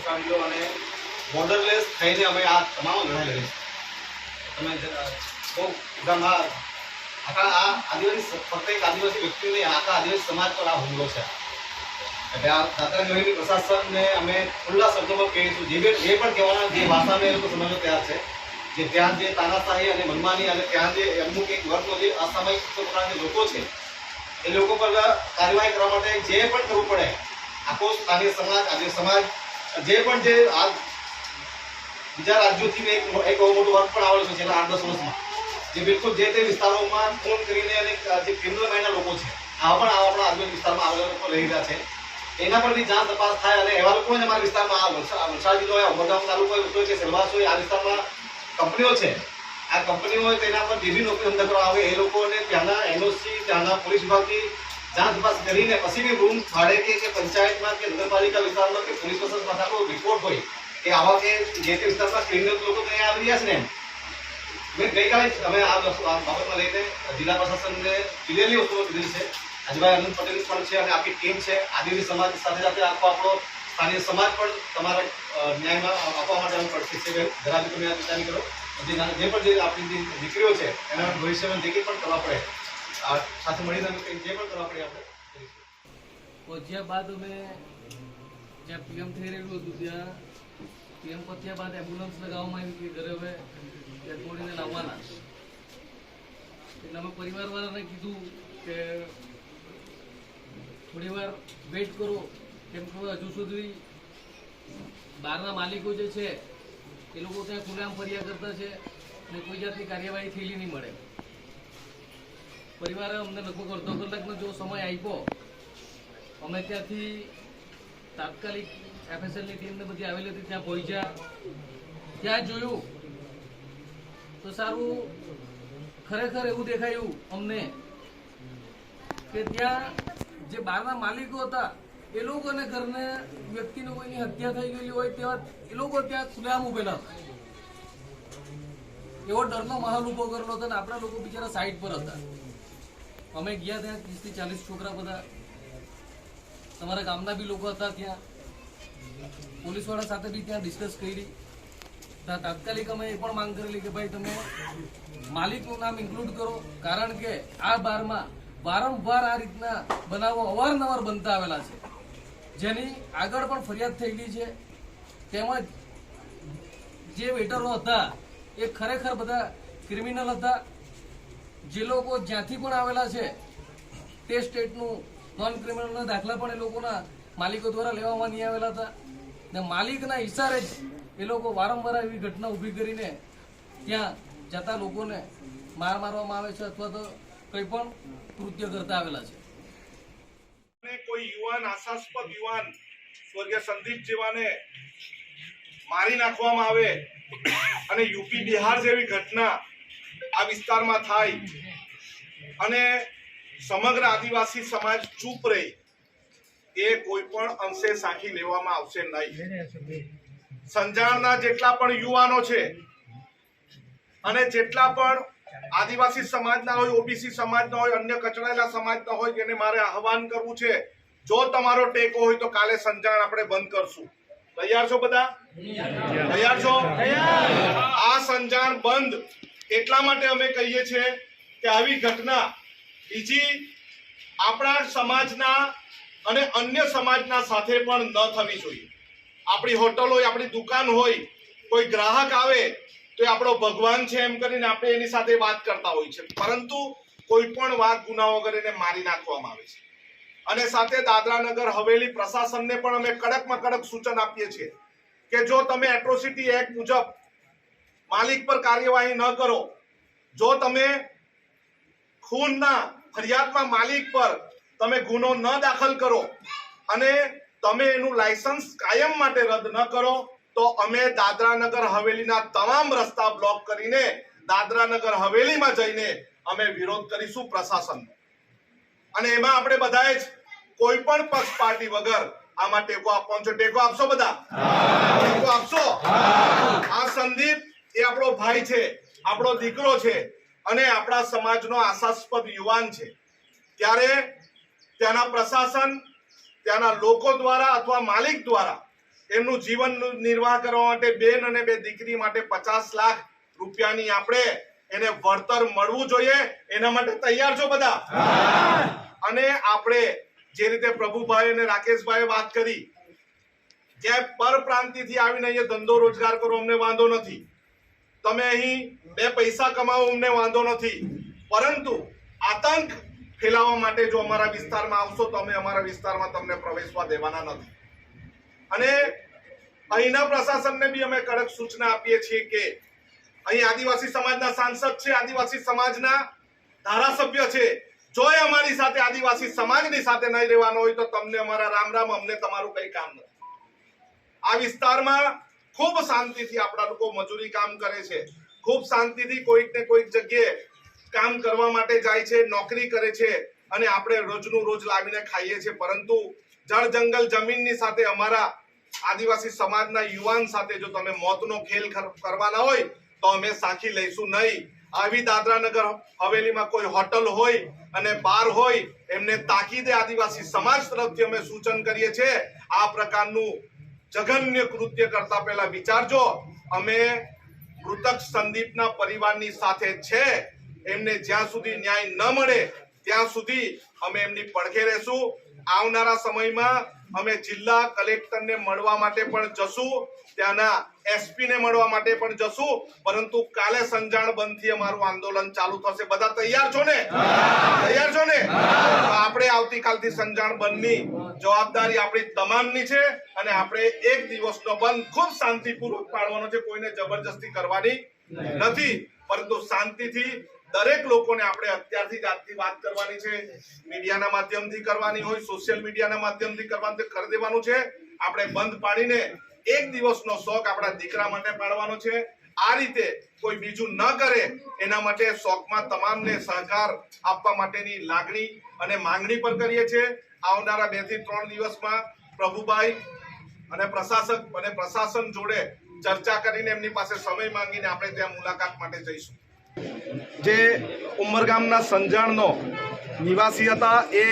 નક્સલવાદીઓ અને બોર્ડરલેસ થઈને અમે આ તમામ લડાઈ લડી છે। તમે બહુ ગામમાં આખા આ આદિવાસી ફક્ત એક આદિવાસી વ્યક્તિ નહીં, આખા આદિવાસી સમાજ પર આ હુમલો છે। એટલે આ દાદરા નગરની પ્રશાસનને અમે ખુલ્લા શબ્દોમાં કહીશું, જે પણ કહેવાના જે ભાષાને એ લોકો સમજવા તૈયાર છે, જે ત્યાં જે તાનાશાહી અને મનમાની અને ત્યાં જે અમુક એક વર્ગનો જે અસામાયિક પ્રકારના જે લોકો છે એ લોકો પર કાર્યવાહી કરવા માટે જે પણ કરવું પડે, આખો સ્થાનિક સમાજ આદિવાસી સમાજ જે પણ જે આ બીજા રાજ્યોથી એક બહુ મોટું વર્ગ પણ આવેલું છે છેલ્લા 8-10 વર્ષમાં, જે બિલકુલ જે તે વિસ્તારોમાં ફોન કરીને અને જે ક્રિમિનલ માઇન્ડના લોકો છે આવા પણ આપણા આદિવાસી વિસ્તારમાં આવેલા લોકો રહી રહ્યા છે, એના પર બી જાંચ તપાસ થાય અને એવા લોકો અમારા વિસ્તારમાં વલસાડ જિલ્લો હોય, ઉમરગામ તાલુકો હોય કે સેલવાસ હોય, આ વિસ્તારમાં કંપનીઓ છે, આ કંપનીઓ હોય તેના પર જે બી નોકરી ધંધા કરવા આવે એ લોકોને ત્યાંના એનઓસી ત્યાંના પોલીસ વિભાગની જાંચ તપાસ કરીને પછી બી રૂમ ભાડે કે પંચાયતમાં કે નગરપાલિકા વિસ્તારમાં કે પોલીસ પ્રશાસનમાં આપણો રિપોર્ટ હોય કે આવા કે જે તે વિસ્તારમાં ક્રિમિનલ લોકો ત્યાં આવી રહ્યા છે ને મેં ગઈકાલે અમે આ બાબતમાં લઈને જિલ્લા પ્રશાસનને ક્લિયરલી વસ્તુઓ કીધી છે। આજભાઈ અનંત પટેલ પણ છે અને આખી ટીમ છે, આદિવાસી સમાજ સાથે સાથે આખો આપણો સ્થાનિક સમાજ પણ તમારા ન્યાયમાં આપવા માટે અમે પડશે છે। જરા બી તમે આ વિચાર કરો, જે પણ જે આપણી જે દીકરીઓ છે એના ભવિષ્યમાં જે કંઈ પણ કરવા પડે સાથે મળીને જે પણ કરવા પડે આપણે કરીશું। પહોંચ્યા બાદ અમે જ્યાં પીએમ થઈ રહેલું હતું ત્યાં પીએમ પહોંચ્યા બાદ એમ્બ્યુલન્સ લગાવવામાં આવી કે ઘરે હવે ત્યાં છોડીને લાવવાના, એટલે અમે પરિવારવાળાને કીધું કે થોડી વાર વેઇટ કરો, કેમ કે હજુ સુધી બહારના માલિકો જે છે એ લોકો ત્યાં ખુલ્લેઆમ ફર્યા કરતા છે અને કોઈ જાતની કાર્યવાહી થયેલી નહીં મળે। પરિવારે અમને લગભગ અડધો કલાકનો જો સમય આપ્યો, અમે ત્યાંથી તાત્કાલિક એફએસએલની ટીમને બધી આવેલી હતી ત્યાં પહોંચ્યા, ત્યાં જોયું તો સારું ખરેખર એવું દેખાયું અમને કે ત્યાં જે બહારના માલિકો હતા એ લોકોને ઘરને વ્યક્તિને કોઈની હત્યા થઈ ગયેલી હોય તેવા એ લોકો ત્યાં ખુલ્લેઆમ ઉભેલા હતા, એવો ડરનો માહોલ ઉભો કરેલો હતો ને આપણા લોકો બિચારા સાઈડ પર હતા। અમે ગયા ત્યાં 30 થી 40 છોકરા બધા તમારા ગામના બી લોકો હતા, ત્યાં પોલીસવાળા સાથે બી ત્યાં ડિસ્કસ કરી, તાત્કાલિક અમે એ પણ માંગ કરેલી કે ભાઈ તમે માલિકનું નામ ઇન્ક્લુડ કરો, કારણ કે આ બારમાં વારંવાર આ રીતના બનાવો અવારનવાર બનતા આવેલા છે, જેની આગળ પણ ફરિયાદ થયેલી છે। તેમજ જે વેટરો હતા એ ખરેખર બધા ક્રિમિનલ હતા, જે લોકો જ્યાંથી પણ આવેલા છે તે સ્ટેટનું નોન ક્રિમિનલના દાખલા પણ એ લોકોના માલિકો દ્વારા લેવામાં નહીં આવેલા હતા ને માલિકના ઇશારે જ એ લોકો વારંવાર એવી ઘટના ઊભી કરીને ત્યાં જતા લોકોને મારવામાં આવે છે અથવા તો કંઈ પણ કૃત્ય કરતા આવેલા છે। કોઈ યુવાન આશાસ્પદ યુવાન સ્વર્ગીય સંદીપ જેવાને મારી નાખવામાં આવે અને યુપી બિહાર જેવી ઘટના આ વિસ્તારમાં થાય અને સમગ્ર આદિવાસી સમાજ ચૂપ રહી, એ કોઈ પણ અંશે સાંખી લેવામાં આવશે નહીં। સંજાણના જેટલા પણ યુવાનો છે અને જેટલા પણ આદિવાસી સમાજના હોય, ઓબીસી સમાજના હોય, અન્ય કચડાયેલા સમાજના હોય, તેને મારે આહવાન કરવું છે, જો તમારો ટેકો હોય તો કાલે સંજાણ આપણે બંધ કરશું। તૈયાર છો બધા? તૈયાર છો? આ સંજાણ બંધ એટલા માટે અમે કહીએ છીએ કે આવી ઘટના બીજી આપણા સમાજના અને અન્ય સમાજના સાથે પણ ન થવી જોઈએ। આપણી હોટલ હોય, આપણી દુકાન હોય, કોઈ ગ્રાહક આવે તો એ આપણો ભગવાન છે એમ કરીને આપણે એની સાથે વાત કરતા હોય છે, પરંતુ કોઈ પણ વાત ગુનાઓ કરીને મારી નાખવામાં આવે છે। અને સાથે દાદરા નગર હવેલી પ્રશાસનને પણ અમે કડકમાં કડક સૂચન આપીએ છીએ કે જો તમે એટ્રોસિટી એક્ટ મુજબ માલિક પર કાર્યવાહી ન કરો, જો તમે ખૂનના ફરિયાદમાં માલિક પર તમે ગુનો ન દાખલ કરો અને તમે એનું લાયસન્સ કાયમ માટે રદ ન કરો તો અમે દાદરા નગર હવેલીના તમામ રસ્તા બ્લોક કરીને દાદરા નગર હવેલીમાં જઈને અમે વિરોધ કરીશું પ્રશાસનનો। અને એમાં આપણે બધાએ જ કોઈ પણ પક્ષ પાર્ટી વગર આમાં ટેકો આપવાનો છે। ટેકો આપશો બધા? ટેકો આપશો? આ સંદીપ એ આપણો ભાઈ છે, આપણો દીકરો છે અને આપણા સમાજનો આશાસ્પદ યુવાન છે, ત્યારે ત્યાંના પ્રશાસન, ત્યાંના લોકો દ્વારા અથવા માલિક દ્વારા એમનું જીવન નિર્વાહ કરવા માટે બેન અને બે દીકરી માટે 50 લાખ રૂપિયાની આપણે એને વળતર મળવું જોઈએ. એના માટે તૈયાર છો બધા? અને આપણે જે રીતે પ્રભુભાઈ અને રાકેશભાઈ વાત કરી, ક્યાંય પરપ્રાંતિથી આવીને અહીંયા ધંધો રોજગાર કરો અમને વાંધો નથી, તમે અહીં 2 પૈસા કમાવો અમને વાંધો નથી, પરંતુ આતંક ફેલાવવા માટે જો અમારા વિસ્તારમાં આવશો તો અમે અમારા વિસ્તારમાં તમને પ્રવેશવા દેવાના નથી. અને અહીંના પ્રશાસનને બી અમે કડક સૂચના આપીએ છીએ કે અહીં આદિવાસી સમાજના સાંસદ છે, આદિવાસી સમાજના ધારાસભ્ય છે, જો એ અમારી સાથે આદિવાસી સમાજની સાથે નહીં રહેવાનો હોય તો તમને અમારા રામ રામ, અમને તમારું કઈ કામ નથી. આ વિસ્તારમાં ખૂબ શાંતિથી આપણા લોકો મજૂરી કામ કરે છે, ખૂબ શાંતિથી કોઈક ને કોઈક જગ્યાએ કામ કરવા માટે જાય છે, નોકરી કરે છે, અને આપણે રોજનું રોજ લાવીને ખાઈએ છીએ. પરંતુ જળ જંગલ જમીનની સાથે અમારા આદિવાસી સમાજના યુવાન સાથે જો તમે મોતનો ખેલ કરવાના હોય તો અમે સાખી લઈશું નહીં. આવી દાદરાનગર હવેલીમાં કોઈ હોટલ હોય અને બાર હોય, એમને તાકીદે આદિવાસી સમાજ તરફથી અમે સૂચન કરીએ છીએ, આ પ્રકારનું જઘન્ય કૃત્ય કરતા પહેલા વિચારજો. અમે મૃતક સંદીપના પરિવારની સાથે છે, એમને જ્યાં સુધી ન્યાય ન મળે ત્યાં સુધી અમે એમની પડખે રહેશું. આવનારા સમયમાં અમે જિલ્લા કલેક્ટરને મળવા માટે પણ જશું, ત્યાંના એસપી ને મળવા માટે પણ જશું, પરંતુ કાલે સંજાણ બંધથી અમારું આંદોલન ચાલુ થશે. બધા તૈયાર છો ને? તૈયાર છો ને? આપણે આવતીકાલથી સંજાણ બંધની જવાબદારી આપણી તમામની છે, અને આપણે 1 દિવસનો બંધ ખૂબ શાંતિપૂર્વક પાડવાનો છે. કોઈને જબરજસ્તી કરવાની નથી, પરંતુ શાંતિથી દરેક લોકોને આપણે અત્યારથી જ આજથી વાત કરવાની છે. મીડિયાના માધ્યમથી કરવાની હોય, સોશિયલ મીડિયાના માધ્યમથી કરવાનું કરી દેવાનું છે. આપણે બંધ પાડીને 1 દિવસનો શોખ આપણા દીકરા માટે પાડવાનો છે. આ રીતે કોઈ બીજું ન કરે એના માટે શોખમાં તમામને સહકાર આપવા માટેની લાગણી અને માંગણી પણ કરીએ છીએ. આવનારા 2 થી 3 દિવસમાં પ્રભુભાઈ અને પ્રશાસક અને પ્રશાસન જોડે ચર્ચા કરીને એમની પાસે સમય માંગીને આપણે ત્યાં મુલાકાત માટે જઈશું. જે ઉમરગામના સંજાણનો નિવાસી હતા, એ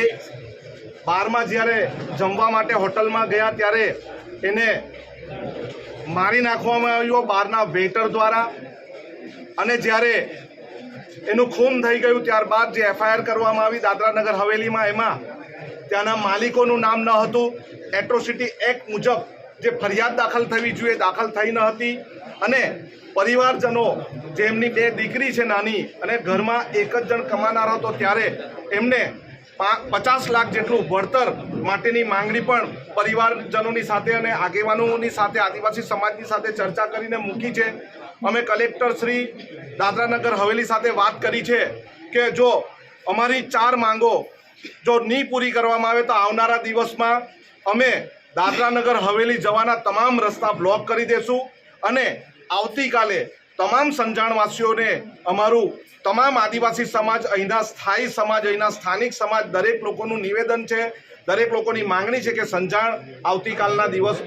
12માં જ્યારે જમવા માટે હોટલમાં ગયા ત્યારે એને મારી નાખવામાં આવ્યો બહારના વેટર દ્વારા. અને જ્યારે એનું ખૂન થઈ ગયું ત્યારબાદ જે FIR કરવામાં આવી દાદરાનગર હવેલીમાં, એમાં ત્યાંના માલિકોનું નામ ન હતું. એટ્રોસિટી એક્ટ મુજબ જે ફરિયાદ દાખલ થવી જોઈએ દાખલ થઈ ન હતી, અને પરિવારજનો જેમની 2 દીકરી છે નાની, અને ઘરમાં એક જ જણ કમાનાર હતો, ત્યારે એમને 50 લાખ જેટલું વળતર માટેની માંગણી પણ પરિવારજનોની સાથે અને આગેવાનોની સાથે આદિવાસી સમાજની સાથે ચર્ચા કરીને મૂકી છે. અમે કલેક્ટર શ્રી દાદરાનગર હવેલી સાથે વાત કરી છે કે જો અમારી 4 માંગો જો નહીં પૂરી કરવામાં આવે તો આવનારા દિવસમાં અમે દાદરાનગર હવેલી જવાના તમામ રસ્તા બ્લોક કરી દેશું. અને આવતીકાલે તમામ સંજાણવાસીઓને અમારું તમામ આદિવાસી સમાજ, અહીંના સ્થાયી સમાજ, અહીંના સ્થાનિક સમાજ, દરેક લોકોનું નિવેદન છે, દરેક લોકોની માંગણી છે કે સંજાણ આવતીકાલના દિવસ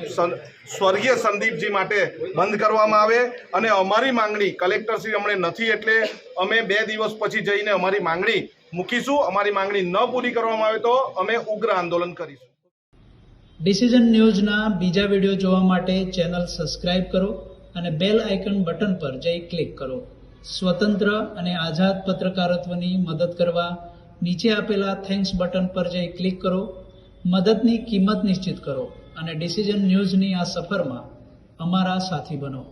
સ્વર્ગીય સંદીપજી માટે બંધ કરવામાં આવે. અને અમારી માંગણી કલેક્ટરશ્રી હમણાં નથી, એટલે અમે 2 દિવસ પછી જઈને અમારી માંગણી મૂકીશું. અમારી માંગણી ન પૂરી કરવામાં આવે તો અમે ઉગ્ર આંદોલન કરીશું. ડિસિઝન ન્યૂઝના બીજા વિડીયો જોવા માટે ચેનલ સબસ્ક્રાઇબ કરો અને બેલ આઇકન બટન પર જઈ ક્લિક કરો. સ્વતંત્ર અને આઝાદ પત્રકારત્વની મદદ કરવા નીચે આપેલા થેન્ક્સ બટન પર જઈ ક્લિક કરો. મદદની કિંમત નિશ્ચિત કરો અને ડિસિઝન ન્યૂઝની આ સફરમાં અમારા સાથી બનો.